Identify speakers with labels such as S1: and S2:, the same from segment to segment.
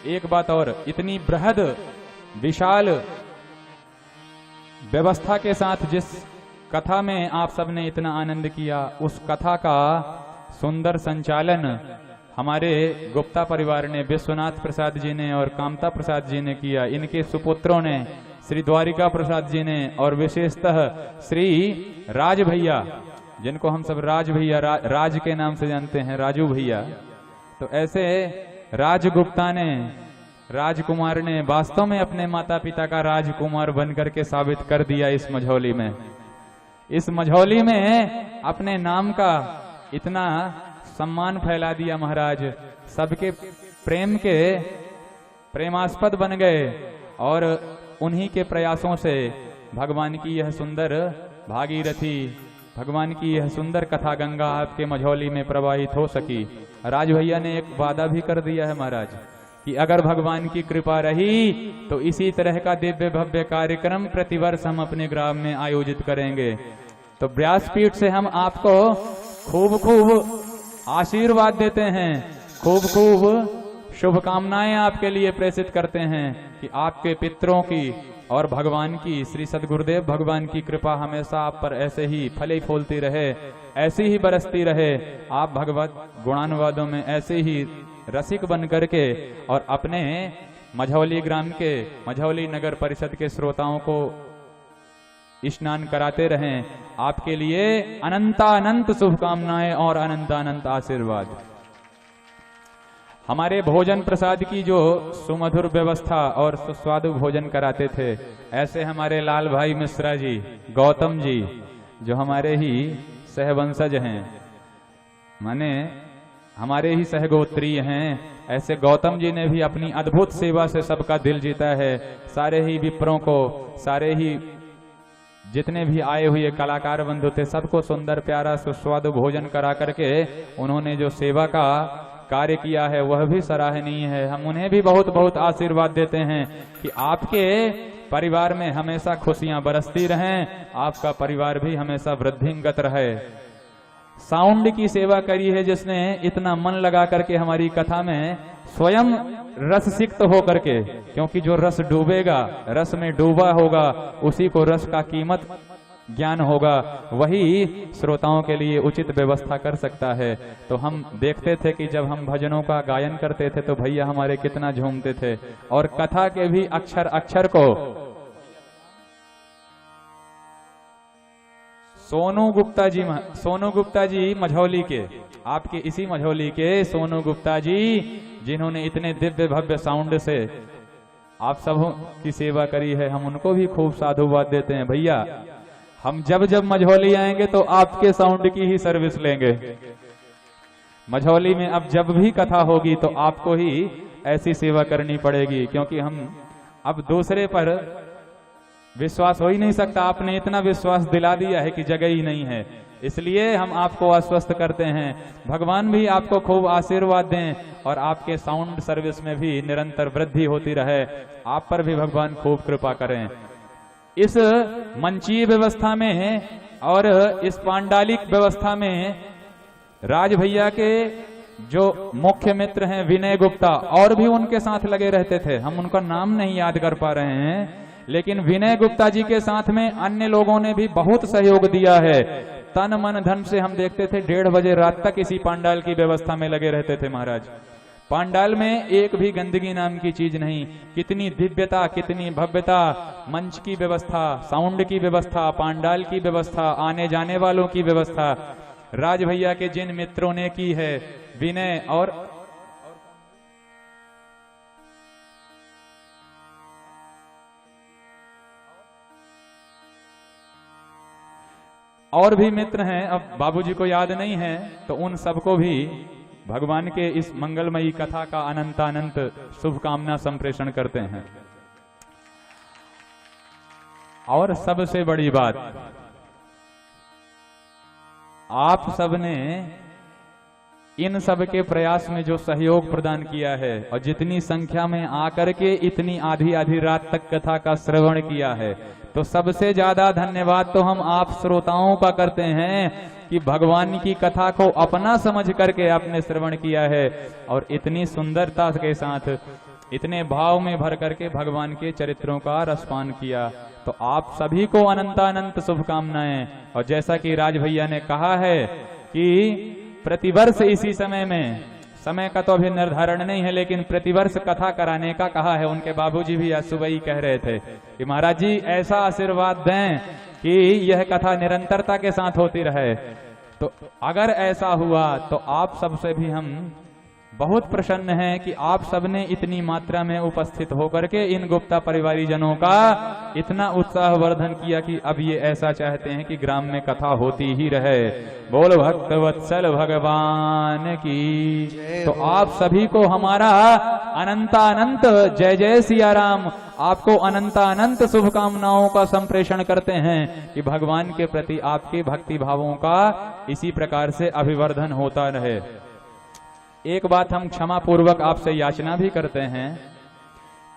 S1: एक बात और, इतनी बृहद विशाल व्यवस्था के साथ जिस कथा में आप सबने इतना आनंद किया, उस कथा का सुंदर संचालन हमारे गुप्ता परिवार ने, विश्वनाथ प्रसाद जी ने और कामता प्रसाद जी ने किया। इनके सुपुत्रों ने, श्री द्वारिका प्रसाद जी ने और विशेषतः श्री राज भैया, जिनको हम सब राज भैया, राज के नाम से जानते हैं, राजू भैया। तो ऐसे राजगुप्ता ने, राजकुमार ने वास्तव में अपने माता पिता का राजकुमार बनकर के साबित कर दिया इस मझौली में। इस मझौली में अपने नाम का इतना सम्मान फैला दिया महाराज, सबके प्रेम के प्रेमास्पद बन गए और उन्हीं के प्रयासों से भगवान की यह सुंदर भागीरथी, भगवान की यह सुंदर कथा गंगा आपके मझौली में प्रवाहित हो सकी। राज भैया ने एक वादा भी कर दिया है महाराज कि अगर भगवान की कृपा रही तो इसी तरह का दिव्य भव्य कार्यक्रम प्रतिवर्ष हम अपने ग्राम में आयोजित करेंगे। तो व्यासपीठ से हम आपको खूब खूब आशीर्वाद देते हैं, खूब खूब शुभकामनाएं आपके लिए प्रेषित करते हैं कि आपके पितरों की और भगवान की, श्री सद्गुरुदेव भगवान की कृपा हमेशा आप पर ऐसे ही फली फूलती रहे, ऐसी ही बरसती रहे। आप भगवत गुणानुवादों में ऐसे ही रसिक बन करके और अपने मझौली ग्राम के, मझौली नगर परिषद के श्रोताओं को स्नान कराते रहें। आपके लिए अनंतानंत शुभकामनाएं और अनंतानंत आशीर्वाद। हमारे भोजन प्रसाद की जो सुमधुर व्यवस्था और सुस्वादु भोजन कराते थे, ऐसे हमारे लाल भाई मिश्रा जी, गौतम जी, जो हमारे ही सहवंशज हैं, माने हमारे ही सहगोत्रीय हैं, ऐसे गौतम जी ने भी अपनी अद्भुत सेवा से सबका दिल जीता है। सारे ही विप्रों को, सारे ही जितने भी आए हुए कलाकार बंधु थे, सबको सुंदर प्यारा सुस्वादु भोजन करा करके उन्होंने जो सेवा का कार्य किया है वह भी सराहनीय है। हम उन्हें भी बहुत बहुत आशीर्वाद देते हैं कि आपके परिवार में हमेशा खुशियां बरसती रहें, आपका परिवार भी हमेशा वृद्धिंगत रहे। साउंड की सेवा करी है जिसने इतना मन लगा करके हमारी कथा में, स्वयं रस सिक्त हो करके, क्योंकि जो रस डूबेगा, रस में डूबा होगा, उसी को रस का कीमत ज्ञान होगा, वही श्रोताओं के लिए उचित व्यवस्था कर सकता है। तो हम देखते थे कि जब हम भजनों का गायन करते थे तो भैया हमारे कितना झूमते थे, और कथा के भी अक्षर अक्षर को सोनू गुप्ता जी मझौली के, आपके इसी मझौली के सोनू गुप्ता जी, जिन्होंने इतने दिव्य भव्य साउंड से आप सब की सेवा करी है, हम उनको भी खूब साधुवाद देते हैं। भैया हम जब जब मझौली आएंगे तो आपके साउंड की ही सर्विस लेंगे। मझौली में अब जब भी कथा होगी तो आपको ही ऐसी सेवा करनी पड़ेगी, क्योंकि हम अब दूसरे पर विश्वास हो ही नहीं सकता। आपने इतना विश्वास दिला दिया है कि जगह ही नहीं है, इसलिए हम आपको आश्वस्त करते हैं। भगवान भी आपको खूब आशीर्वाद दें और आपके साउंड सर्विस में भी निरंतर वृद्धि होती रहे, आप पर भी भगवान खूब कृपा करें। इस मंचीय व्यवस्था में और इस पांडालिक व्यवस्था में राज भैया के जो मुख्य मित्र हैं विनय गुप्ता, और भी उनके साथ लगे रहते थे, हम उनका नाम नहीं याद कर पा रहे हैं, लेकिन विनय गुप्ता जी के साथ में अन्य लोगों ने भी बहुत सहयोग दिया है। तन मन धन से हम देखते थे 1:30 बजे रात तक इसी पांडाल की व्यवस्था में लगे रहते थे महाराज। पांडाल में एक भी गंदगी नाम की चीज नहीं, कितनी दिव्यता, कितनी भव्यता, मंच की व्यवस्था, साउंड की व्यवस्था, पांडाल की व्यवस्था, आने जाने वालों की व्यवस्था राज भैया के जिन मित्रों ने की है, विनय और भी मित्र हैं, अब बाबूजी को याद नहीं है, तो उन सबको भी भगवान के इस मंगलमयी कथा का अनंतानंत शुभकामना संप्रेषण करते हैं। और सबसे बड़ी बात, आप सबने इन सब के प्रयास में जो सहयोग प्रदान किया है और जितनी संख्या में आकर के इतनी आधी आधी रात तक कथा का श्रवण किया है, तो सबसे ज्यादा धन्यवाद तो हम आप श्रोताओं का करते हैं कि भगवान की कथा को अपना समझ करके आपने श्रवण किया है और इतनी सुंदरता के साथ इतने भाव में भर करके भगवान के चरित्रों का रसपान किया। तो आप सभी को अनंतानंत शुभकामनाएं। और जैसा कि राज भैया ने कहा है कि प्रतिवर्ष इसी समय में, समय का तो अभी निर्धारण नहीं है, लेकिन प्रतिवर्ष कथा कराने का कहा है। उनके बाबूजी भी आज सुबह ही कह रहे थे कि महाराज जी ऐसा आशीर्वाद दें कि यह कथा निरंतरता के साथ होती रहे। तो अगर ऐसा हुआ तो आप सबसे भी हम बहुत प्रसन्न हैं कि आप सबने इतनी मात्रा में उपस्थित होकर के इन गुप्ता परिवारी जनों का इतना उत्साह वर्धन किया कि अब ये ऐसा चाहते हैं कि ग्राम में कथा होती ही रहे। बोल भक्त वत्सल भगवान की। तो आप सभी को हमारा अनंतानंत जय जय सिया राम, आपको अनंतानंत शुभकामनाओं का संप्रेषण करते हैं कि भगवान के प्रति आपके भक्ति भावों का इसी प्रकार से अभिवर्धन होता रहे। एक बात हम क्षमा पूर्वक आपसे याचना भी करते हैं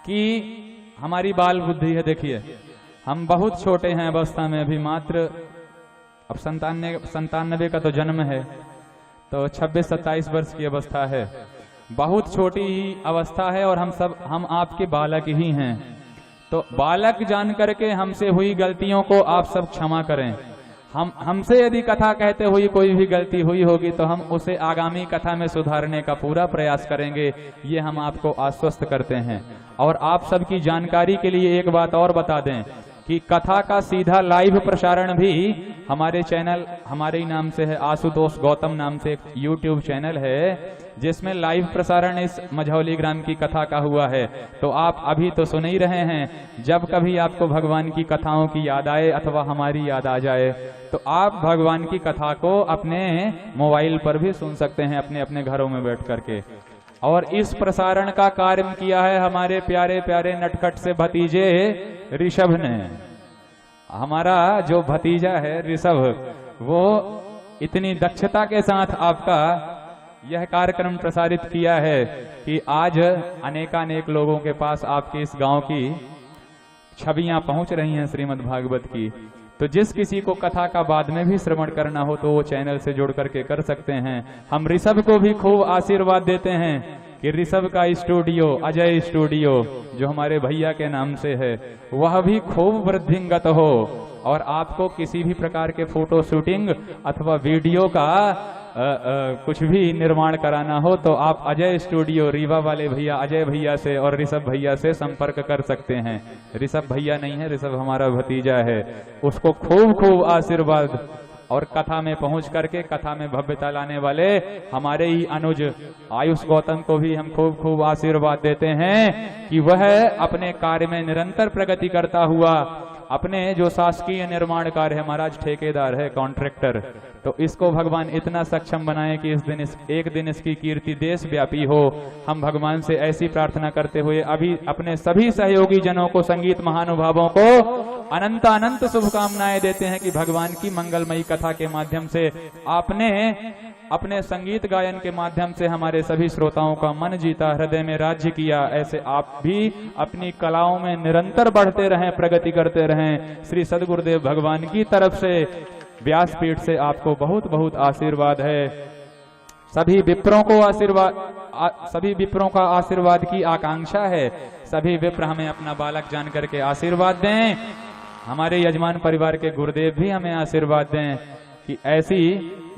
S1: कि हमारी बाल बुद्धि है। देखिए हम बहुत छोटे हैं अवस्था में, अभी मात्र अब 97 का तो जन्म है, तो 26-27 वर्ष की अवस्था है, बहुत छोटी ही अवस्था है और हम आपके बालक ही हैं। तो बालक जान करके हमसे हुई गलतियों को आप सब क्षमा करें। हमसे यदि कथा कहते हुई कोई भी गलती हुई होगी तो हम उसे आगामी कथा में सुधारने का पूरा प्रयास करेंगे, ये हम आपको आश्वस्त करते हैं। और आप सबकी जानकारी के लिए एक बात और बता दें कि कथा का सीधा लाइव प्रसारण भी हमारे चैनल, हमारे ही नाम से है, आशुतोष गौतम नाम से एक YouTube चैनल है जिसमें लाइव प्रसारण इस मझौली ग्राम की कथा का हुआ है। तो आप अभी तो सुन ही रहे हैं, जब कभी आपको भगवान की कथाओं की याद आए अथवा हमारी याद आ जाए तो आप भगवान की कथा को अपने मोबाइल पर भी सुन सकते हैं, अपने अपने घरों में बैठ करके। और इस प्रसारण का कार्य किया है हमारे प्यारे प्यारे नटखट से भतीजे ऋषभ ने। हमारा जो भतीजा है ऋषभ, वो इतनी दक्षता के साथ आपका यह कार्यक्रम प्रसारित किया है कि आज अनेकानेक लोगों के पास आपके इस गांव की छवियां पहुंच रही हैं श्रीमद् भागवत की। तो जिस किसी को कथा का बाद में भी श्रवण करना हो तो वो चैनल से जुड़ करके कर सकते हैं। हम ऋषभ को भी खूब आशीर्वाद देते हैं कि ऋषभ का स्टूडियो, अजय स्टूडियो जो हमारे भैया के नाम से है, वह भी खूब वृद्धिंगत हो। और आपको किसी भी प्रकार के फोटो शूटिंग अथवा वीडियो का कुछ भी निर्माण कराना हो तो आप अजय स्टूडियो, रीवा वाले भैया अजय भैया से और ऋषभ भैया से संपर्क कर सकते हैं। ऋषभ भैया नहीं है, ऋषभ हमारा भतीजा है। उसको खूब खूब आशीर्वाद। और कथा में पहुंच करके कथा में भव्यता लाने वाले हमारे ही अनुज आयुष गौतम को भी हम खूब खूब आशीर्वाद देते हैं कि वह अपने कार्य में निरंतर प्रगति करता हुआ अपने जो शासकीय निर्माण कार्य है, महाराज ठेकेदार है, कॉन्ट्रैक्टर, तो इसको भगवान इतना सक्षम बनाए कि एक दिन इसकी कीर्ति देश व्यापी हो। हम भगवान से ऐसी प्रार्थना करते हुए अभी अपने सभी सहयोगी जनों को, संगीत महानुभावों को अनंत अनंत शुभकामनाएं देते हैं कि भगवान की मंगलमयी कथा के माध्यम से आपने अपने संगीत गायन के माध्यम से हमारे सभी श्रोताओं का मन जीता, हृदय में राज्य किया। ऐसे आप भी अपनी कलाओं में निरंतर बढ़ते रहें, प्रगति करते रहें। श्री सद्गुरुदेव भगवान की तरफ से व्यासपीठ से आपको बहुत बहुत आशीर्वाद है। सभी विप्रों को सभी विप्रों का आशीर्वाद की आकांक्षा है। सभी विप्र हमें अपना बालक जान करके आशीर्वाद दें। हमारे यजमान परिवार के गुरुदेव भी हमें आशीर्वाद दें कि ऐसी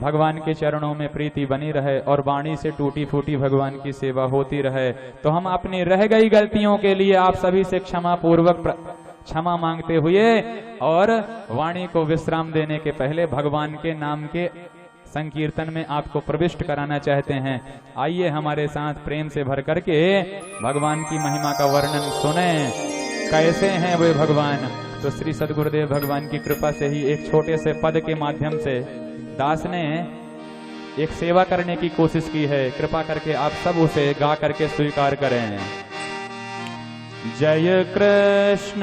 S1: भगवान के चरणों में प्रीति बनी रहे और वाणी से टूटी फूटी भगवान की सेवा होती रहे। तो हम अपनी रह गई गलतियों के लिए आप सभी से क्षमा मांगते हुए और वाणी को विश्राम देने के पहले भगवान के नाम के संकीर्तन में आपको प्रविष्ट कराना चाहते हैं। आइए हमारे साथ प्रेम से भर करके भगवान की महिमा का वर्णन सुने। कैसे हैं वे भगवान? तो श्री सद्गुरुदेव भगवान की कृपा से ही एक छोटे से पद के माध्यम से दास ने एक सेवा करने की कोशिश की है। कृपा करके आप सब उसे गा करके स्वीकार करें। जय कृष्ण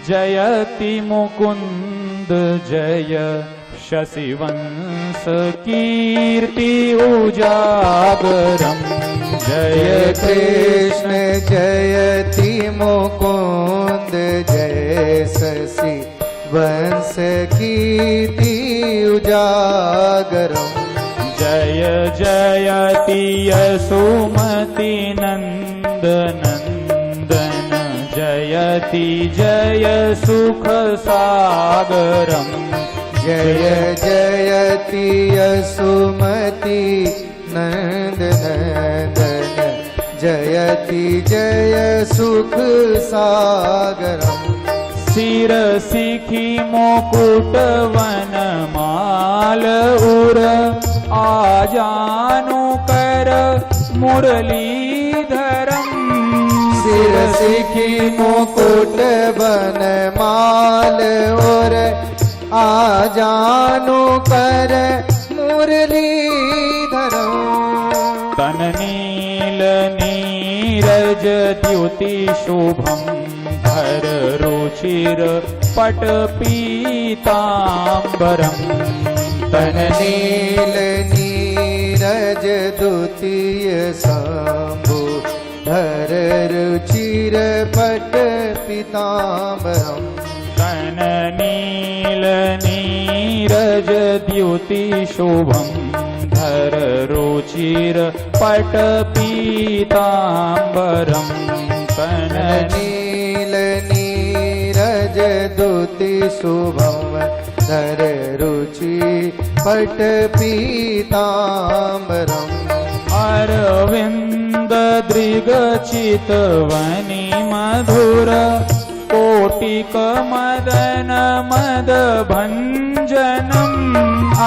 S1: जयति मुकुंद जय शशिवंश कीर्ति उजागरम।
S2: जय कृष्ण जयति मुकुंद जय शशि वंश कीर्ति उजागरम।
S1: जय जयति यशोमति नंदनंदन जयति जय सुख सागरम
S2: जय जयति यसुमति नंद नंदन जयति जय सुख सागरम
S1: शिरसिखि मुकुट वनमाल उर आजानु कर मुरलीधरम
S2: शिरसिखि मुकुट वनमाल उर आजानु कर मुरलीधरम
S1: तन नील नीरज द्युति शुभम धर रुचिर पट पीतांबरम
S2: तन नील नीरज द्वितीय शंभु धर रुचिर पट पीतांबरम
S1: तन नील नीरज द्युति शुभम धर रुचिर पट पीतांबरम तन
S2: नील नीरज द्युति शुभम धर रुचि पट पीतांबरम
S1: अरविंद दृग चितवनी मधुर कोटिक मदन मद भंजनम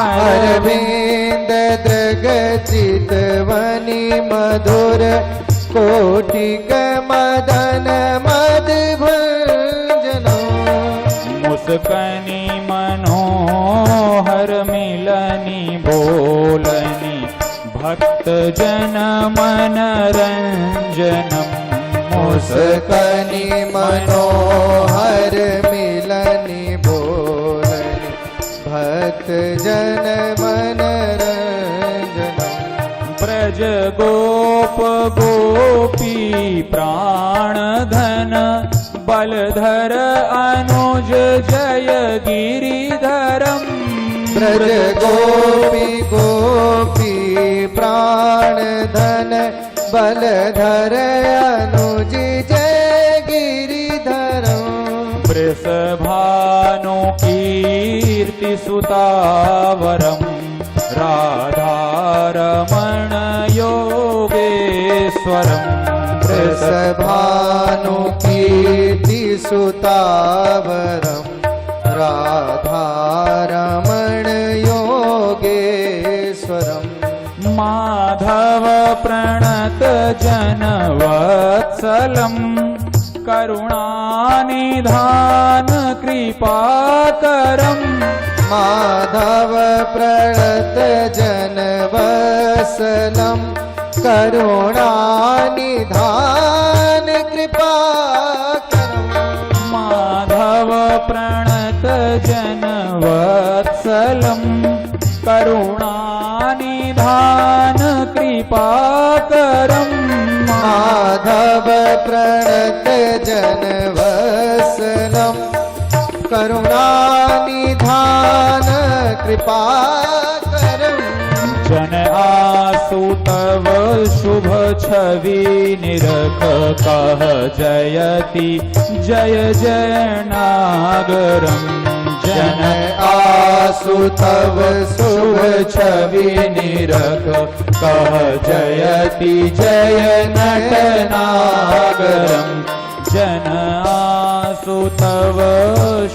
S2: अरविंद दृग चितवनी मधुर कोटिक मदन मद भंजनम
S1: मुस्कनी मनोहर मिलनी बोलनी भक्त जन मन रंजनम
S2: मुस्कनी मनोहर मिलनी बोलनी भक्त जन मन रंजनम
S1: ब्रज गोप गोपी प्राण धन बलधर अनुज जय गिरिधरम
S2: ब्रज गोपी गोपी प्राण धन बलधर अनुज जय गिरिधरम
S1: वृषभानु कीर्ति सुतावरम राधारमण योगेश्वरम
S2: वृषभानु कीर्ति सुतावरम राधारमण योगेश्वरम
S1: माधव प्रणत जनवत्सलम करुणानिधान कृपाकरम
S2: माधव प्रणत जनवत्सलम करुणानिधान कृपाकरम
S1: माधव प्रणत जनवत्सलम करुणानिधान कृपाकरम
S2: माधव प्रणत जनवत्सलम करुणानिधान कृपाकरम
S1: जन आसु तव शुभ छवि निरख कह जयति जय जय नागरम
S2: जन आसु तव शुभ छवि निरख
S1: कह जयति जय नटनागरम जन आसु तव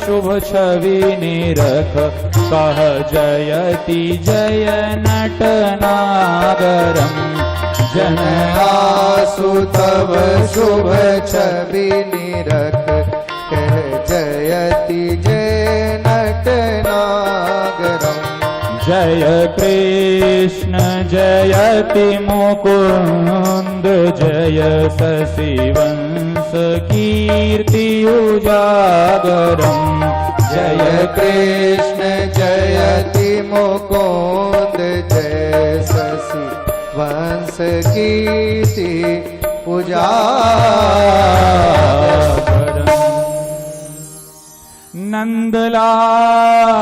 S1: शुभ छवि निरख कह जयति जय नटनागरम
S2: जन आसु तव शुभ छवि निरख कह जयति जय नटनागरम
S1: जय कृष्ण जयति मुकुंद जय शशिवंश कीर्ति उजागरम
S2: जय कृष्ण जयति मुकुंद जय शशि वंश कीर्ति उजागरम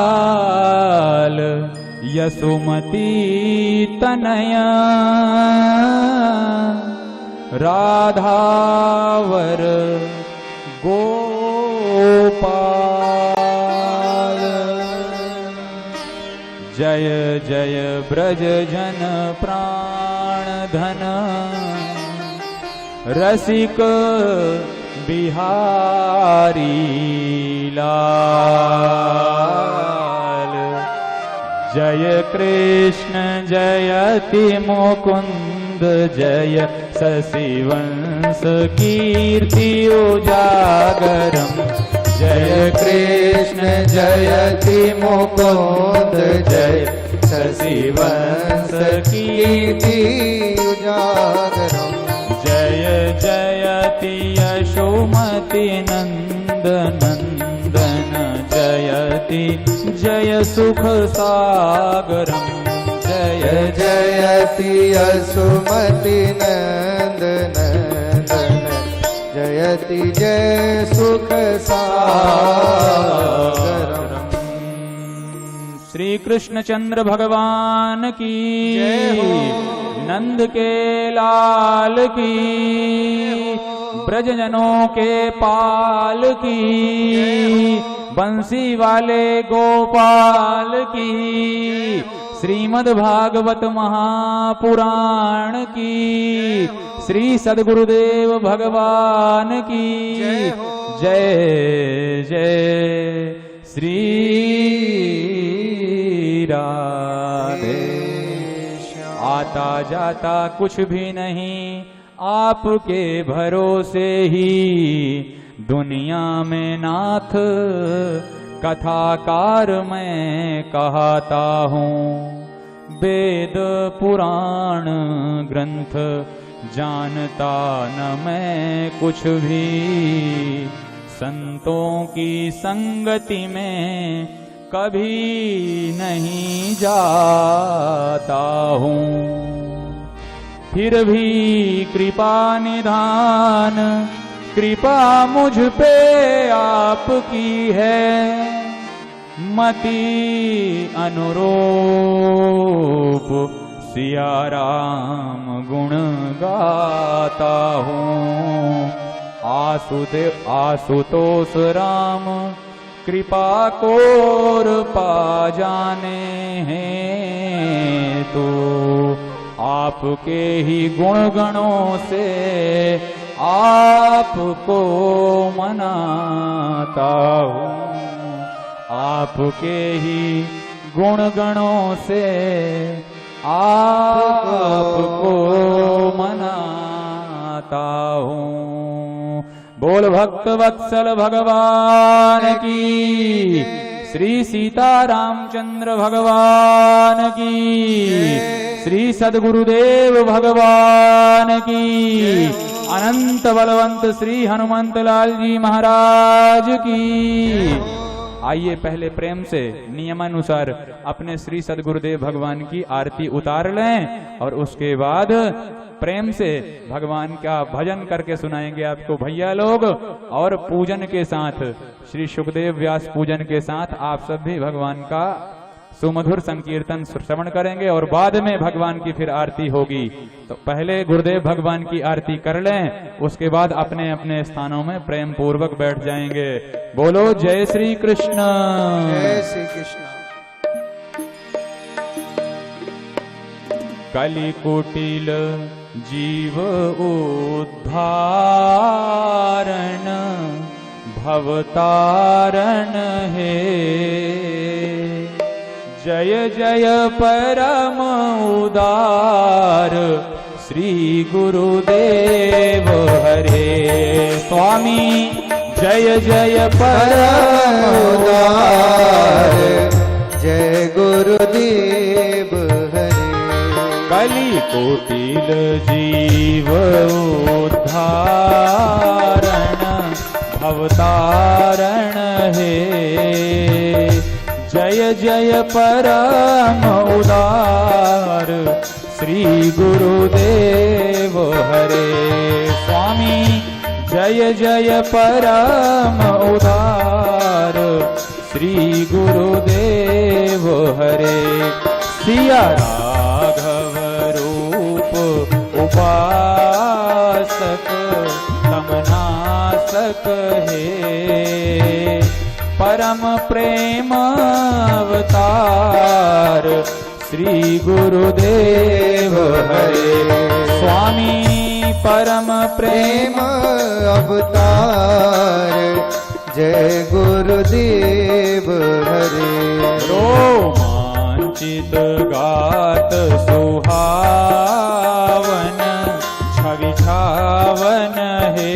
S1: नंदलाल यसुमती तनया राधावर गो जय जय ब्रज जन प्राण धन रसिक बिहारी लाल। जय कृष्ण जयति मुकुंद जय शशिवंश कीर्ति उजागरम।
S2: जय कृष्ण जयति मुकुंद जय शशिवंश कीर्ति उजागरम।
S1: जय जयति यशोमति नंद नंदन जयति जय सुख सागरम।
S2: जय जयति यशोमति नंद नंदन जयति जय सुख सागरम।
S1: श्री कृष्ण चंद्र भगवान की
S2: जय हो।
S1: नंद के लाल की ब्रजजनों के पाल की बंसी वाले गोपाल की श्रीमद् भागवत महापुराण की श्री सद्गुरुदेव भगवान की जय जय श्री राधे। आता जाता कुछ भी नहीं आपके भरोसे ही दुनिया में नाथ कथाकार मैं कहता हूँ। वेद पुराण ग्रंथ जानता न मैं कुछ भी संतों की संगति में कभी नहीं जाता हूँ। फिर भी कृपा निधान कृपा मुझ पे आपकी है मति अनुरूप सिया राम गुण गाता हूँ। आशुतोष राम कृपा कोर पा जाने हैं तो आपके ही गुण गणों से आपको मनाता हूँ। आपके ही गुण गणों से आपको मनाता हूँ। बोल भक्त वत्सल भगवान की श्री सीता रामचंद्र भगवान की श्री सद्गुरुदेव भगवान की अनंत बलवंत श्री हनुमंत लाल जी महाराज की। आइए पहले प्रेम से नियमानुसार अपने श्री सद्गुरुदेव भगवान की आरती उतार लें और उसके बाद प्रेम से भगवान का भजन करके सुनाएंगे आपको भैया लोग। और पूजन के साथ श्री सुखदेव व्यास पूजन के साथ आप सब भी भगवान का सुमधुर संकीर्तन श्रवण करेंगे और बाद में भगवान की फिर आरती होगी। तो पहले गुरुदेव भगवान की आरती कर लें, उसके बाद अपने अपने स्थानों में प्रेम पूर्वक बैठ जाएंगे। बोलो जय श्री कृष्ण।
S2: जय श्री कृष्ण।
S1: कलि कुटिल जीव उद्धारण भवतारण हे। जय जय परम उदार श्री गुरुदेव हरे। स्वामी जय जय परम
S2: उदार जय गुरुदेव हरे।
S1: कलि कुटिल जीव उद्धारण भवतारण हे। जय जय परम उदार श्री गुरुदेव हरे। स्वामी जय जय परम उदार श्री गुरुदेव हरे। सिया राघव रूप उपासक तमनासक हे। परम प्रेम अवतार श्री गुरुदेव हरे। स्वामी परम प्रेम
S2: प्रेम अवतार जय गुरुदेव हरे।
S1: रोमांचित गात सुहावन छवि छावन हे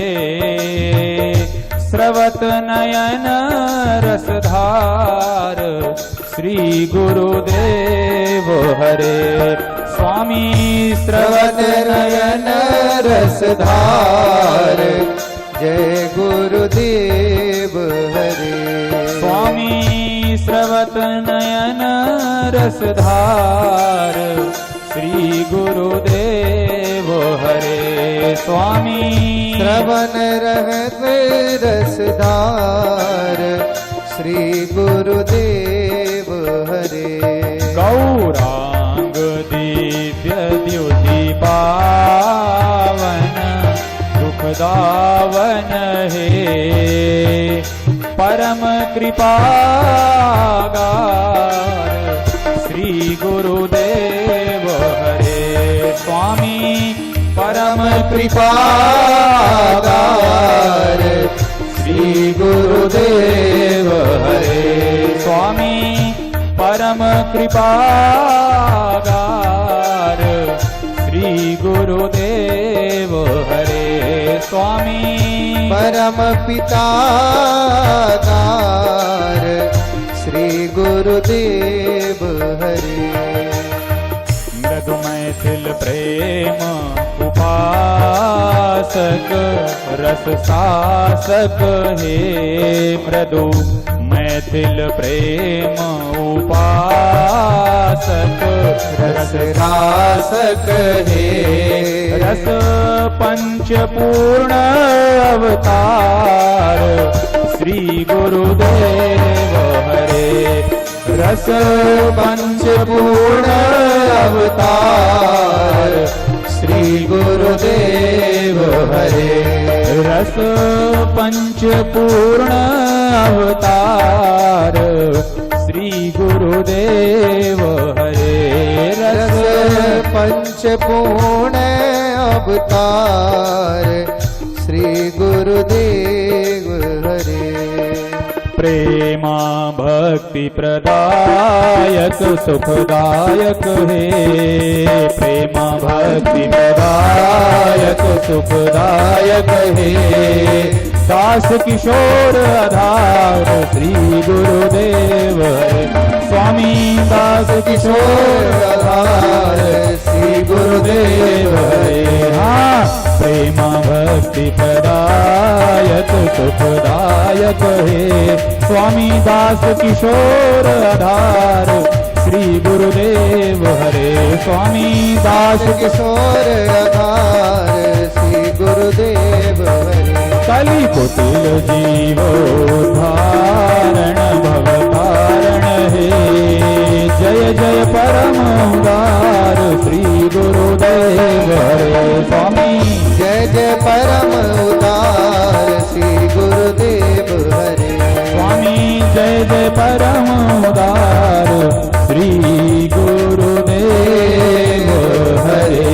S1: स्रवत नयन रसधार श्री गुरुदेव हरे। स्वामी स्रवत नयन
S2: रसधार जय गुरुदेव हरे।
S1: स्वामी स्रवत नयन रसधार श्री गुरुदेव हरे। स्वामी
S2: श्रवण रहत रसधार श्री गुरुदेव हरे।
S1: गौरांग दिव्य द्युति पावन दुखदावन हे परम कृपागार श्री गुरुदेव हरे। स्वामी परम
S2: कृपागार श्री गुरुदेव हरे।
S1: स्वामी परम कृपागार श्री गुरुदेव हरे। स्वामी
S2: परम पितागार श्री गुरुदेव हरे।
S1: मृदु मैथिल प्रेम उपासक रस शासक हे मृदु मैथिल प्रेम उपासक रस शासक हे रस पंचपूर्ण अवतार श्री गुरुदेव हरे। रस पंचपूर्ण अवतार श्री गुरुदेव हरे। रस पंचपूर्ण अवतार श्री गुरुदेव हरे।
S2: रस पंचपूर्ण अवतार श्री गुरुदेव हरे।
S1: प्रेमा भक्ति प्रदायक सुखदायक हे प्रेमा भक्ति प्रदायक सुखदायक हे दास किशोर आधार श्री गुरुदेव हरे। स्वामी दास किशोर आधार श्री गुरुदेव हरे। हाँ प्रेमा भक्ति प्रदायक सुखदायक हे स्वामी दास किशोर आधार श्री गुरुदेव हरे। स्वामी दास
S2: किशोर आधार श्री गुरुदेव हरे।
S1: कलि कुटिल जीवोद्धारण भवतारण हे जय जय परम उदार श्री गुरुदेव हरे। स्वामी
S2: जय जय परम उदार श्री गुरुदेव हरे।
S1: स्वामी जय जय परम उदार श्री गुरुदेव हरे।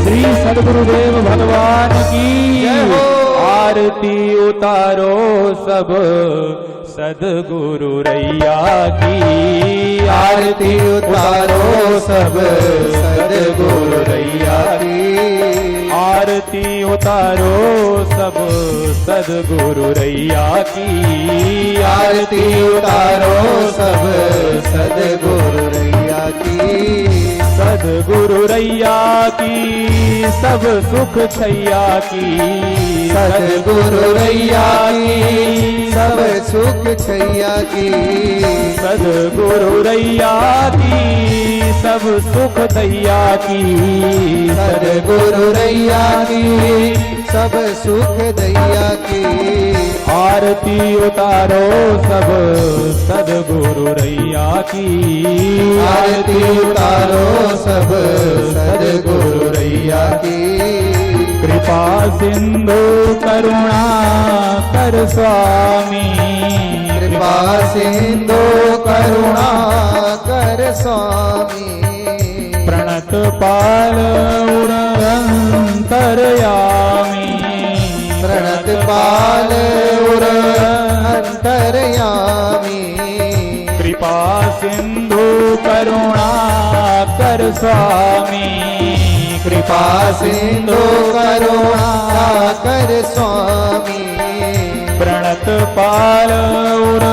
S1: श्री सद्गुरुदेव भगवान की
S2: जय हो।
S1: आरती उतारो सब सद्गुरु रैया की
S2: आरती उतारो सब सद्गुरु रैया की।
S1: आरती उतारो सब सद्गुरु रैया की
S2: आरती उतारो सब सद्गुरु रैया की।
S1: सद्गुरु रैया की सब सुख छैया की
S2: सद्गुरु रैया की सब सुख छैया की।
S1: सद्गुरु रैया की सब सुख दैया की
S2: सद्गुरु रैया की सब सुख दैया की।
S1: आरती उतारो सब सद्गुरु रैया की
S2: आरती उतारो सब सद्गुरु रैया की।
S1: कृपा सिंधु करुणा कर स्वामी,
S2: कृपा सिंधु करुणा कर स्वामी,
S1: प्रणत पाल उर अंतरयामी,
S2: प्रणत पाल उर अंतरयामी,
S1: कृपा सिंधु करुणा कर स्वामी,
S2: कृपा सिंधु करुणा कर स्वामी,
S1: प्रणत पाल उर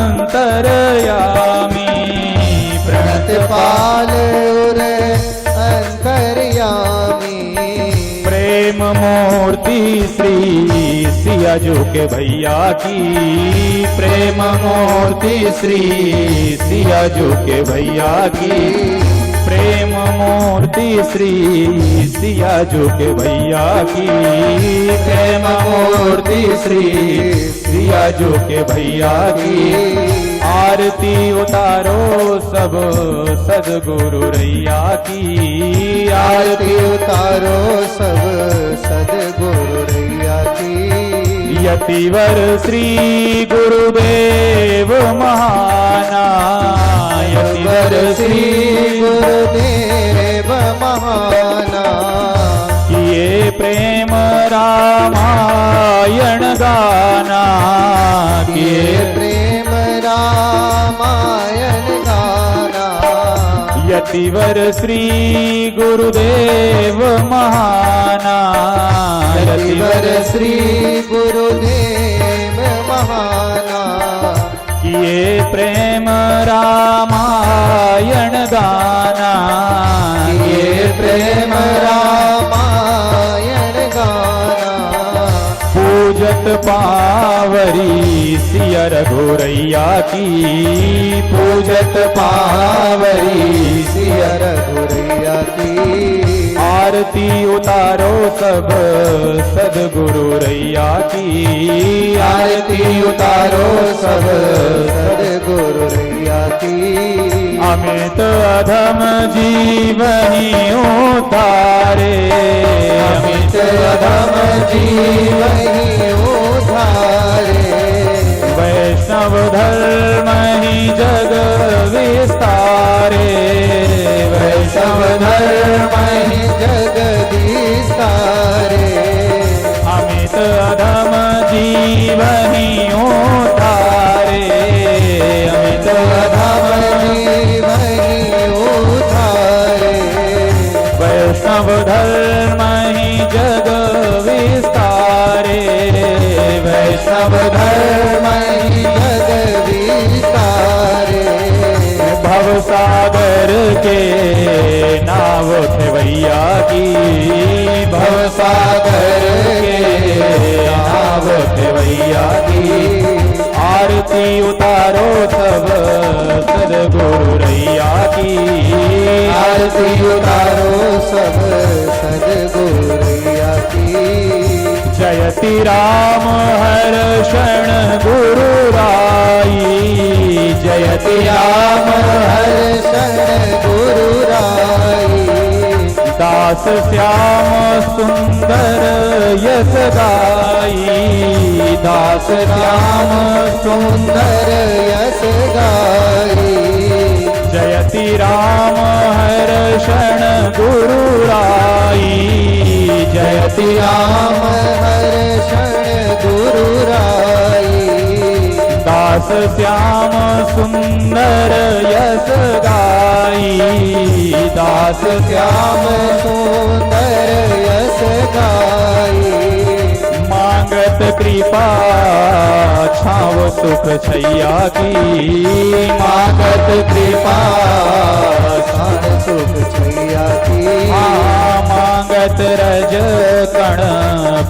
S1: अंतरयामी,
S2: प्रणत पाल उर अंतरयामी,
S1: प्रेम मूर्ति श्री सियाजू के भैया की, प्रेम मूर्ति श्री सियाजू के भैया की, प्रेम मूर्ति श्री सियाजू के भैया की, प्रेम मूर्ति श्री सियाजू के भैया की, आरती उतारो सब सदगुरु रैया की,
S2: आरती उतारो सब सदगुरु रैया की,
S1: यतिवर श्री गुरुदेव महाना, यतिवर श्री
S2: गुरुदेव महाना,
S1: किए प्रेम रामायण गाना,
S2: किए प्रेम रामायण गाना,
S1: यतिवर श्री गुरुदेव महाना,
S2: यतिवर श्री गुरुदेव महाना,
S1: किए प्रेम रामायण गाना,
S2: किए प्रेम रामायण गाना,
S1: पूजत पावरी सिया रघुरैया की, पूजत पावरी
S2: सिया रघुरैया की,
S1: आरती उतारो सब सदगुरु रैया की,
S2: आरती उतारो सब सदगुरु रैया की,
S1: अमित अधम जीवनी उतारे,
S2: अमित अधम जीवनी उधारे,
S1: वैष्णव धर्म ही जग विस्तारे,
S2: वैष्णव धर्म ही जगदीश-तारे,
S1: अमित अधम जीवनी उतारे, अमित
S2: अधम जीवनी उधारे,
S1: वैष्णव धर्म ही जग विस्तारे,
S2: वैष्णव धर्म ही जगदीश-तारे,
S1: भव सागर के नाव थे भैया की, भव सागर के नाव थे भैया की, आरती उतारो सब सदगुरु रैया की,
S2: आरती उतारो सब सदगुरु रैया की,
S1: जयति राम हर्षण गुरु राई, जयति राम
S2: हर्षण गुरु राई,
S1: दास श्याम सुंदर यस गाई, दास श्याम
S2: सुंदर यश गाई,
S1: जयति राम हर्षण गुरु राई, जयति
S2: राम हर्षण गुरु राई,
S1: दास श्याम सुंदर यस गाई, दास
S2: श्याम सुंदर यश गाई,
S1: मांगत कृपा छाव सुख छैया की, मांगत कृपा
S2: सान सुख छैया की,
S1: मांगत रज कण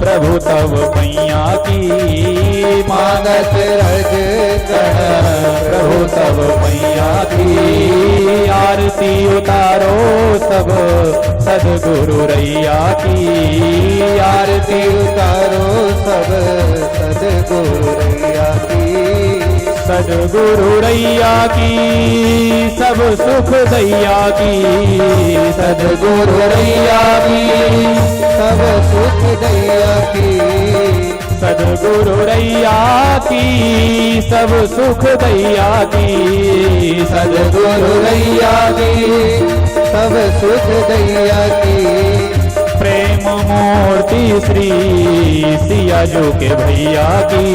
S1: प्रभु तव पैया की,
S2: मांगत रज कण
S1: प्रभु तव पैया की, आरती उतारो सब सदगुरु रैया की, आरती
S2: उतारो सब सदगुरु रैया की,
S1: सदगुरु रैया की सब सुख दैया की,
S2: सदगुरु रैया की सब सुख दैया की,
S1: सदगुरु रैया की सब सुख दैया की,
S2: सदगुरु रैया की सब सुख दैया की।
S1: प्रेम मूर्ति श्री सिया जो के भैया की,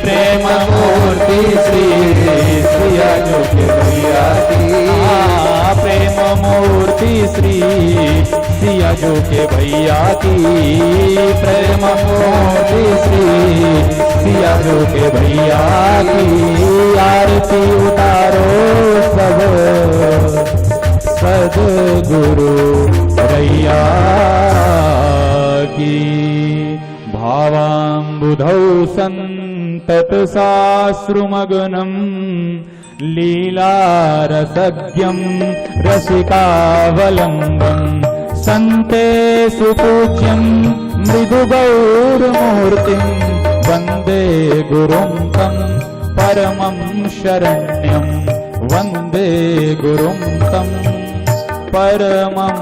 S1: प्रेम मूर्ति श्री सिया जो के भैया की, प्रेम मूर्ति श्री सिया जो के भैया की, प्रेम मूर्ति श्री सिया जो के भैया की। आरती उतारो सब सदगुरु रैया की। भावाम्बुधौ सन्तत साश्रुमग्नं लीलारसज्ञं रसिकावलम्बं सन्ते सुपूज्यं मृदुगौरमूर्तिं वन्दे गुरुं तं परमं शरण्यं, वन्दे गुरुं तं परमं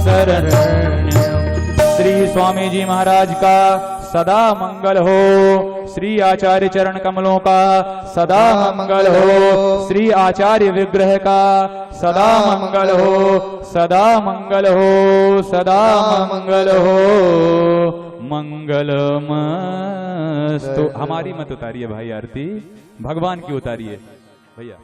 S1: शरण्यं। श्री स्वामी जी महाराज का सदा मंगल हो, श्री आचार्य चरण कमलों का सदा मंगल हो, श्री आचार्य विग्रह का सदा मंगल हो, सदा मंगल हो, सदा मंगल हो, मंगलमस्तु। हमारी मत उतारिए भाई आरती, भगवान की उतारिए भैया।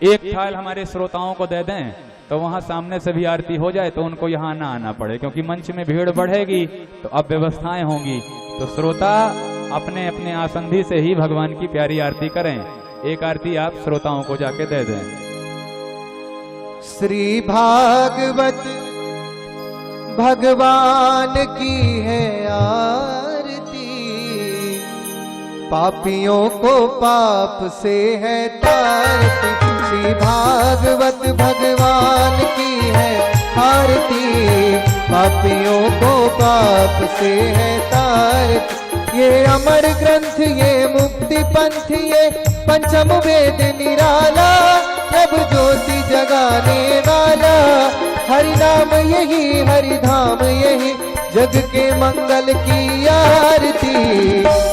S1: एक थाल हमारे श्रोताओं को दे दें तो वहां सामने से भी आरती हो जाए तो उनको यहाँ ना आना पड़े, क्योंकि मंच में भीड़ बढ़ेगी तो अब व्यवस्थाएं होंगी। तो श्रोता अपने अपने आसंधी से ही भगवान की प्यारी आरती करें। एक आरती आप श्रोताओं को जाके दे दें।
S2: श्री भागवत भगवान की है आरती, पापियों को पाप से है तारती। श्री भागवत भगवान की है आरती, पापियों को पाप से है तारती। ये अमर ग्रंथ, ये मुक्ति पंथ, ये पंचम वेद निराला, प्रभु ज्योति जगाने वाला। हरि नाम यही, हरि धाम यही, जग के मंगल की आरती।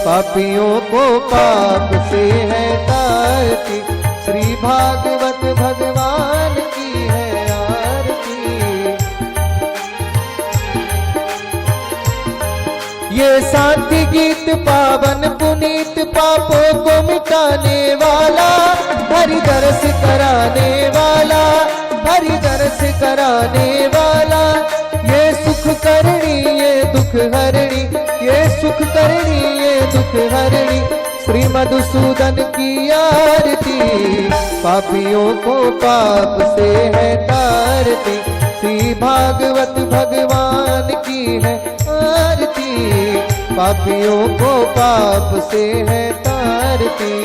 S2: पापियों को पाप से है तारती, श्री भागवत भगवान की है आरती। ये शांति गीत पावन पुनीत, पापों को मिटाने वाला, हरि दर्श कराने वाला, हरि दर्श कराने वाला। ये सुख करणी, ये दुख हरणी, ये सुख करणी, ये दुख हरणी, श्री मधुसूदन की आरती। पापियों को पाप से है तारती, श्री भागवत भगवान की है आरती। पापियों को पाप से है तारती।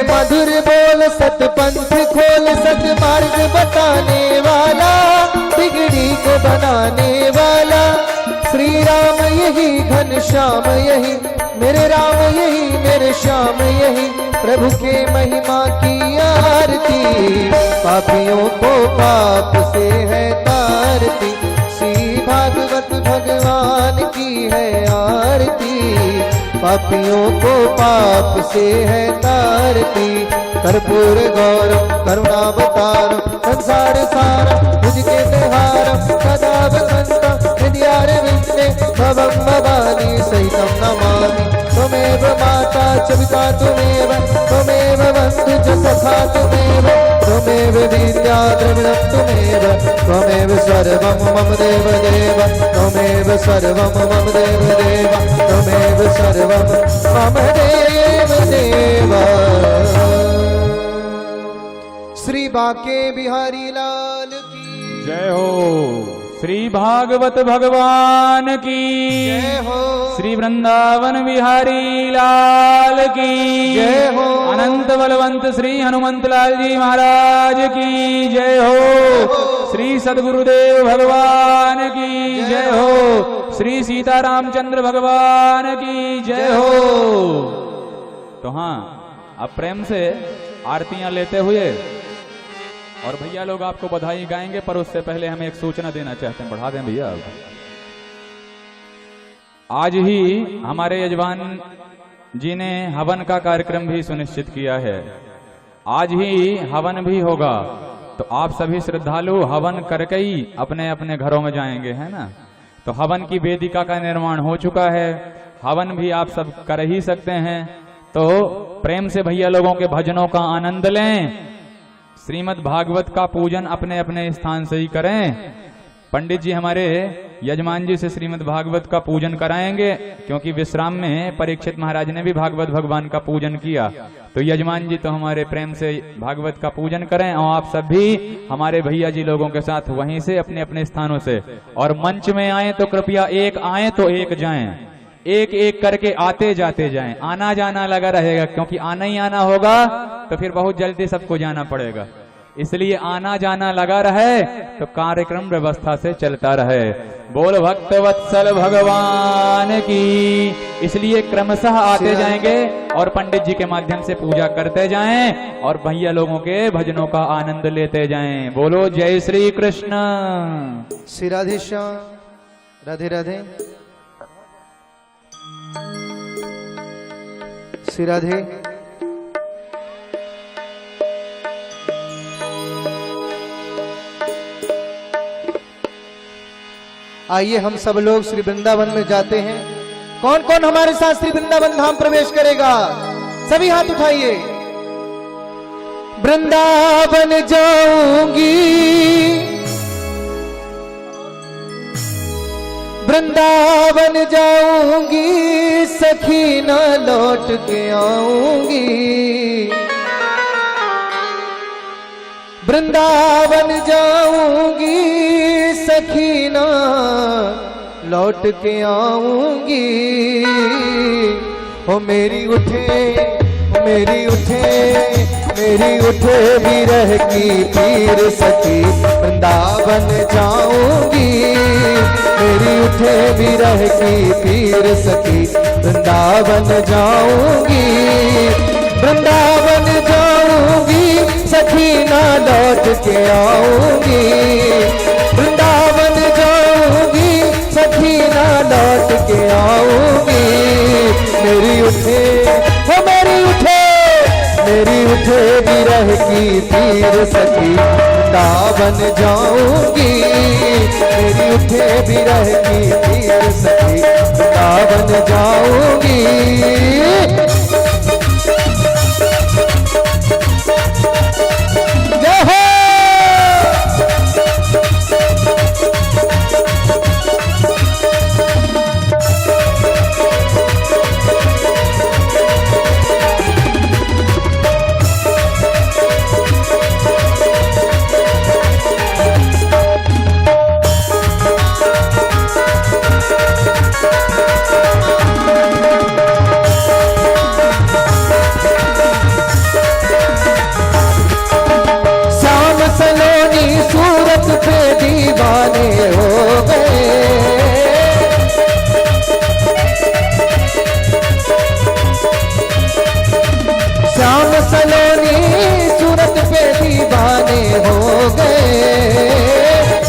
S2: मधुर बोल सतपंथ खोल, सतमार्ग बताने वाला, बिगड़ी को बनाने वाला। श्री राम यही, घनश्याम यही, मेरे राम यही, मेरे श्याम यही, प्रभु के महिमा की आरती। पापियों को पाप से है तारती, श्री भागवत भगवान की है आरती। पापियों को पाप से है तारती। कर्पूर गौरव करुणावतारम, संसार सारम भुजगे निहारम, सदा वसंतम हृदयारविंदे भवं भवानी सहितं नमामि। त्वमेव माता च पिता त्वमेव, त्वमेव बन्धु च सखा त्वमेव, त्वमेव त्वमेव विद्या द्रविणं त्वमेव त्वमेव सर्वं मम देव देव त्वमेव सर्वं मम देव देव त्वमेव सर्वं मम देव देव। श्री बाके बिहारी लाल की
S1: जय हो। श्री भागवत भगवान की
S2: जय हो।
S1: श्री वृंदावन बिहारी लाल की
S2: जय हो।
S1: अनंत बलवंत श्री हनुमंत लाल जी महाराज की जय हो। श्री सदगुरुदेव भगवान की जय हो। श्री सीतारामचंद्र भगवान की जय हो। तो हाँ, अब प्रेम से आरतियां लेते हुए और भैया लोग आपको बधाई गाएंगे, पर उससे पहले हम एक सूचना देना चाहते हैं। बढ़ा दें भैया। आज ही हमारे यजमान जी ने हवन का कार्यक्रम भी सुनिश्चित किया है। आज ही हवन भी होगा, तो आप सभी श्रद्धालु हवन करके ही अपने अपने घरों में जाएंगे, है ना। तो हवन की वेदिका का निर्माण हो चुका है, हवन भी आप सब कर ही सकते हैं। तो प्रेम से भैया लोगों के भजनों का आनंद लें, श्रीमद् भागवत का पूजन अपने अपने स्थान से ही करें। पंडित जी हमारे यजमान जी से श्रीमद् भागवत का पूजन कराएंगे, क्योंकि विश्राम में परीक्षित महाराज ने भी भागवत भगवान का पूजन किया। तो यजमान जी तो हमारे प्रेम से भागवत का पूजन करें, और आप सब भी हमारे भैया जी लोगों के साथ वहीं से अपने अपने स्थानों से। और मंच में आए तो कृपया एक आए तो एक जाएं, एक एक करके आते जाते जाएं। आना जाना लगा रहेगा, क्योंकि आना ही आना होगा तो फिर बहुत जल्दी सबको जाना पड़ेगा। इसलिए आना जाना लगा रहे तो कार्यक्रम व्यवस्था से चलता रहे। बोल भक्त वत्सल भगवान की। इसलिए क्रमशः आते जाएंगे और पंडित जी के माध्यम से पूजा करते जाएं और भैया लोगों के भजनों का आनंद लेते जाएं। बोलो जय श्री कृष्ण।
S2: श्री राधे श्याम, राधे राधे, श्री राधे। आइए हम सब लोग श्री वृंदावन में जाते हैं। कौन कौन हमारे साथ श्री वृंदावन धाम प्रवेश करेगा? सभी हाथ उठाइए। वृंदावन जाऊंगी, वृंदावन जाऊंगी, सखी न लौट के आऊंगी। वृंदावन जाऊंगी, सखी न लौट के आऊंगी। हो मेरी उठे, मेरी उठे, मेरी उठे विरह की पीर सखी, वृंदावन जाऊंगी। मेरी उठे विरह की पीर सखी, वृंदावन जाऊंगी। वृंदावन जाऊंगी, सखी ना लौट के आऊंगी। वृंदावन जाऊंगी, सखी ना लौट के आऊंगी। मेरी उठे, वो मेरी उठे, मेरी उठे विरह की पीर सखी, वृंदावन जाऊंगी। मेरी उठे विरह की पीर सखी, वृंदावन जाऊंगी। जय हो। दीवाने हो गए, श्याम सलोनी सूरत पे दीवाने हो गए।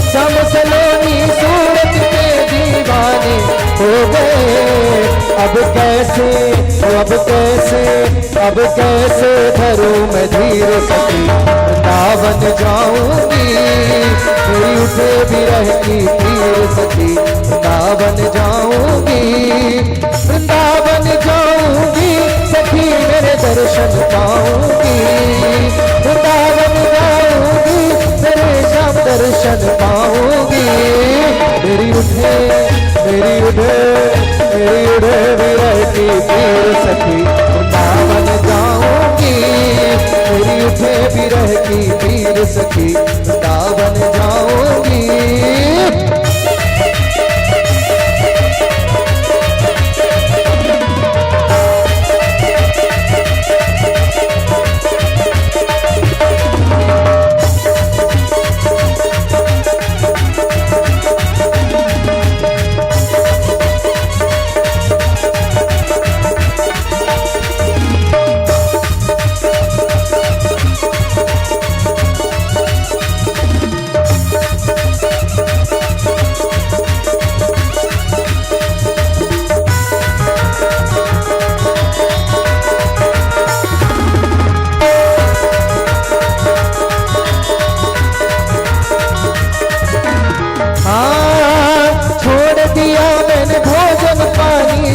S2: श्याम सलोनी सूरत पे दीवाने हो गए। अब कैसे, अब कैसे, अब कैसे धरूं मैं धीर सखी, वृंदावन जाऊंगी। मेरी उठे विरह की पीर सखी, वृंदावन जाऊंगी। वृंदावन जाऊंगी, सखी मेरे दर्शन पाऊंगी। वृंदावन जाऊंगी, उठे विरह की पीर सखी वृंदावन जाऊंगी। मेरी उठे विरह की पीर सखी वृंदावन जाऊंगी।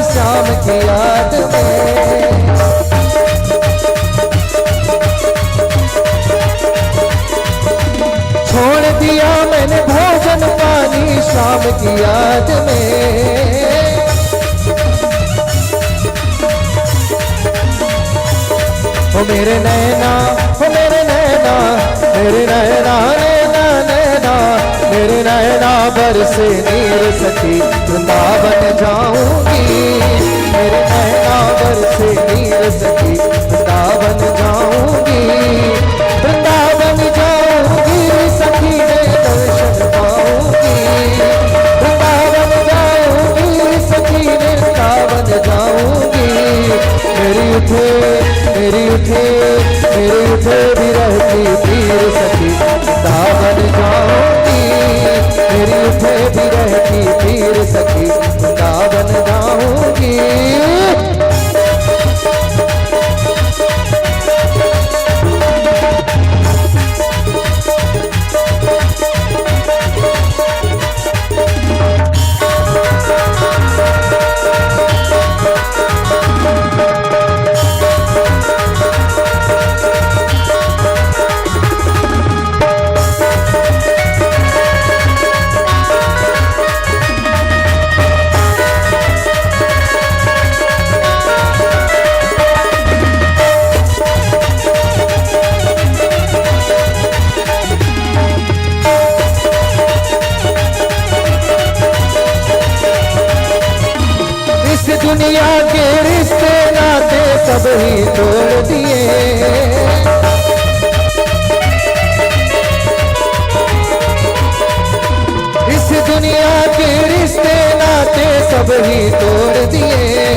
S2: शाम की याद में छोड़ दिया मैंने भोजन पानी शाम की याद में। ओ मेरे नैना, ओ मेरे नैना, मेरे नैना नैना नैना, मेरे नैना बरसे नीर सखी वृंदावन जाऊंगी। मेरे नैना बरसे नीर सखी वृंदावन जाऊंगी। वृंदावन जाऊंगी सखी ने दर्शन पाऊंगी। वृंदावन जाऊंगी सखी ने वृंदावन जाऊंगी। मेरी उठे विरह की पीर सखी वृंदावन जाऊंगी। मेरी उठे विरह की पीर सखी वृंदावन जाऊंगी। दुनिया के रिश्ते नाते सब ही तोड़ दिए। इस दुनिया के रिश्ते नाते सब ही तोड़ दिए।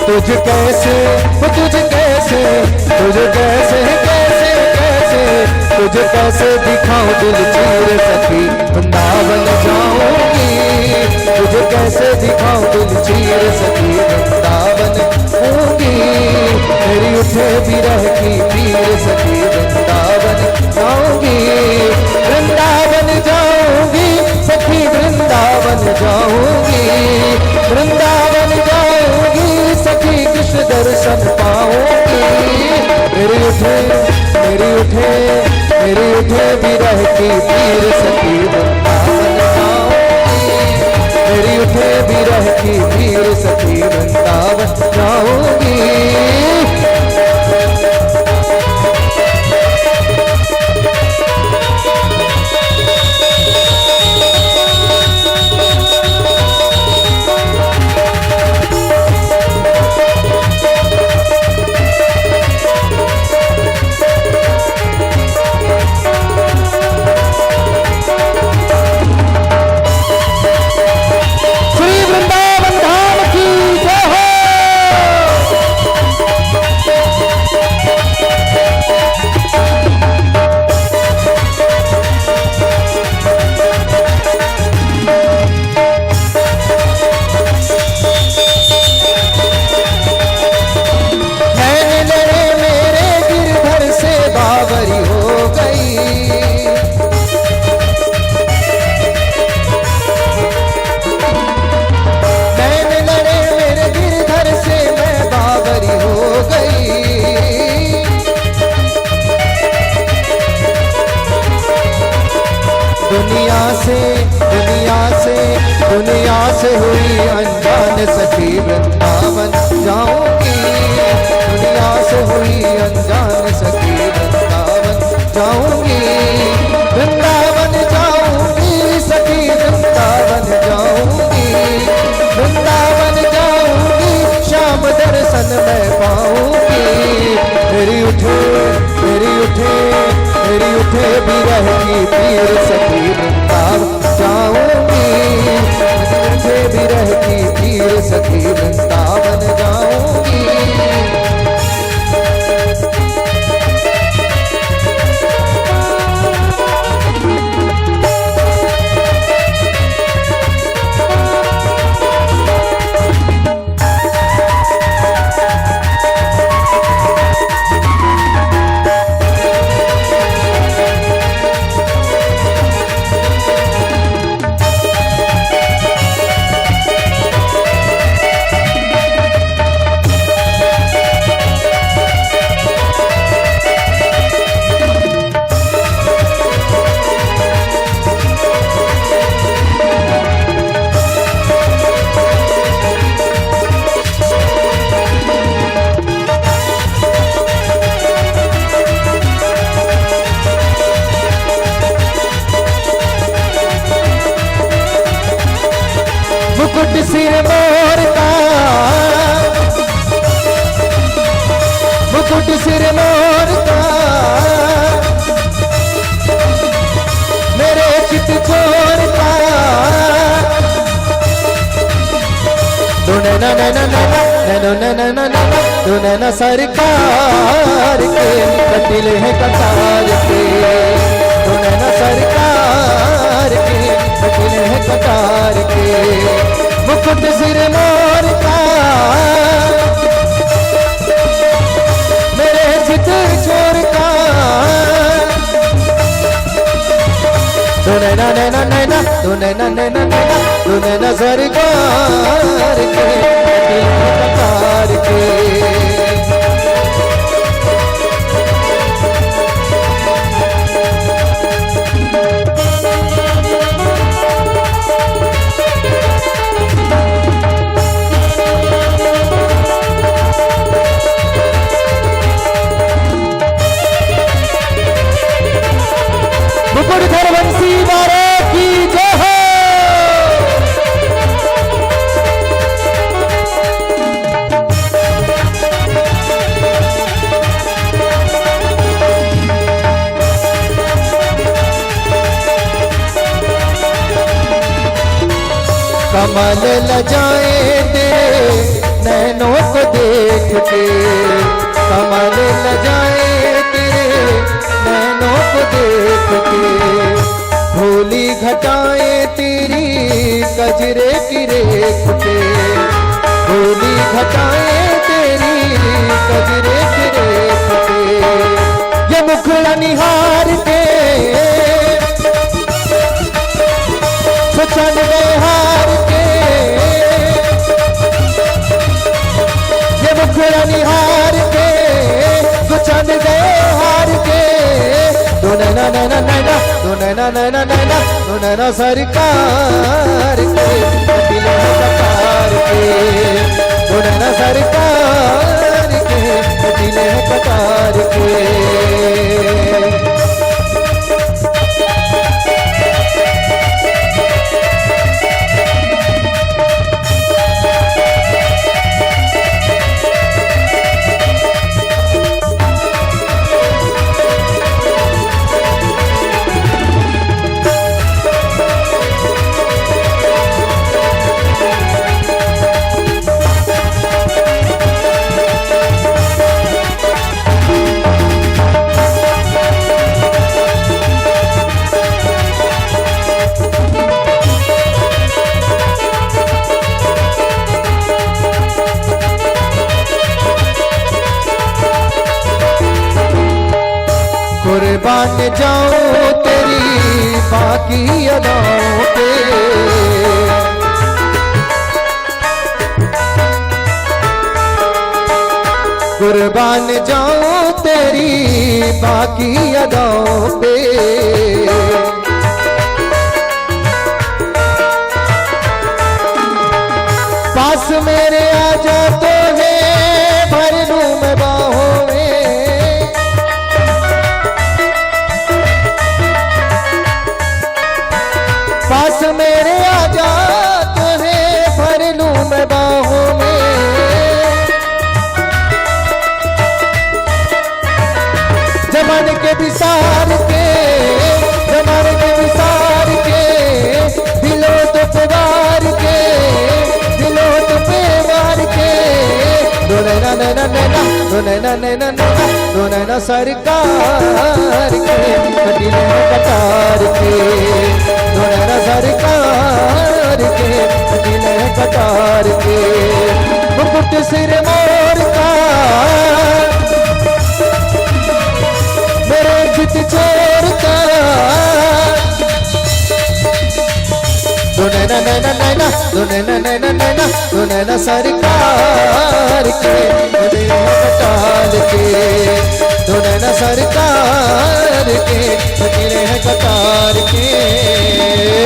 S2: तुझ कैसे कैसे तुझे कैसे दिखाऊं दिल चीर सखी वृंदावन जाऊंगी। तुझे कैसे दिखाऊं दिल चीर सखी वृंदावन जाऊंगी। मेरी उठे विरह की पीर सखी वृंदावन जाऊंगी। वृंदावन जाऊंगी सखी वृंदावन जाऊंगी। वृंदावन जाऊंगी सखी कृष्ण दर्शन पाऊंगी। मेरी उठे विरह की पीर सखी वृंदावन जाऊंगी। मेरी उठे विरह की पीर सखी वृंदावन जाऊंगी। से हुई अनजान सखी वृंदावन जाऊंगी, दुनिया से हुई अनजान सखी वृंदावन जाऊंगी, वृंदावन जाऊंगी सखी वृंदावन जाऊंगी, वृंदावन जाऊंगी श्याम दर्शन मैं पाऊंगी। मेरी उठे बिरह की पीर सखी वृंदावन जाऊंगी, उठे बिरह की पीर सखी वृंदावन जाऊंगी। मुकुट सिर मोर का, मुकुट सिर मोर का, मेरे चित चोर का, दुने न न न न दुने न सरकार के कटिले हैं कतार के, दुने न सरकार के कटिले हैं कतार के। मुकुट सिर मोर का, मेरे चित चोर का, दुने न न न न दुने न न न दुने न सरकार के कतार के। मुकुटधर वंशी वारे की जय हो। कमल लजाए तेरे नैनों को देख के, कमल लजाए तेरे नैनों को देख के, भोली घटाएं तेरी कजरे की रेख पे, भोली घटाएं तेरी कजरे की रेख पे। ये मुखड़ा निहार के सुचन हार के, ये मुखड़ा निहार के सुचन हार के, दुने न न न न दुने न न न न दुने न सरकार के कटिले कतार के, दुने न सरकार के कटिले कतार के। कुर्बान जाऊं तेरी बाकी अदाओं पे, कुर्बान जाऊं तेरी बाकी अदाओं पे। दो नैना नैना नैना दो नैना नैना नैना दो नैना सरकार के कटीले हैं कटार के दो नैना सरकार के कटीले हैं कटार के मुकुट सिर मोर का मेरे चित चोर का दो नैना नैना नैना दो नैना नैना नैना दो नैना सरकार के कटीले हैं कटार के दो नैना सरकार के कटीले हैं कटार के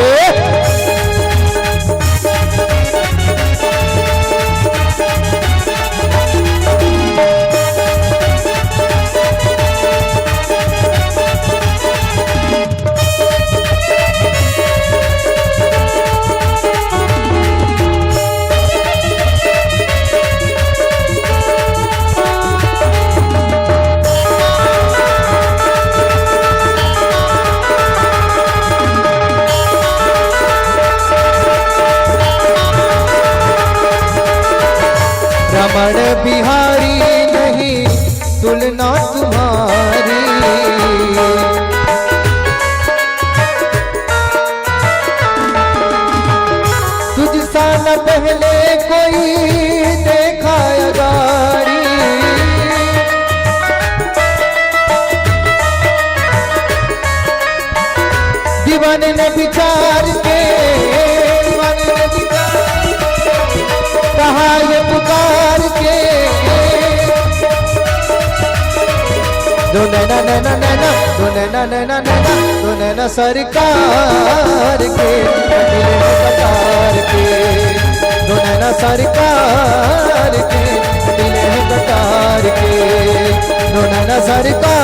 S2: रमण बिहारी नहीं तुलना तुम्हारी तुझसा न पहले कोई देखा अगारी दीवाने ने विचार के कहा ये पुकार के दो नैना नैना नैना दो नैना नैना नैना दो नैना सरकार के कटीले हैं कटार के दो नैना सरकार के कटीले हैं कटार के दो नैना सरकार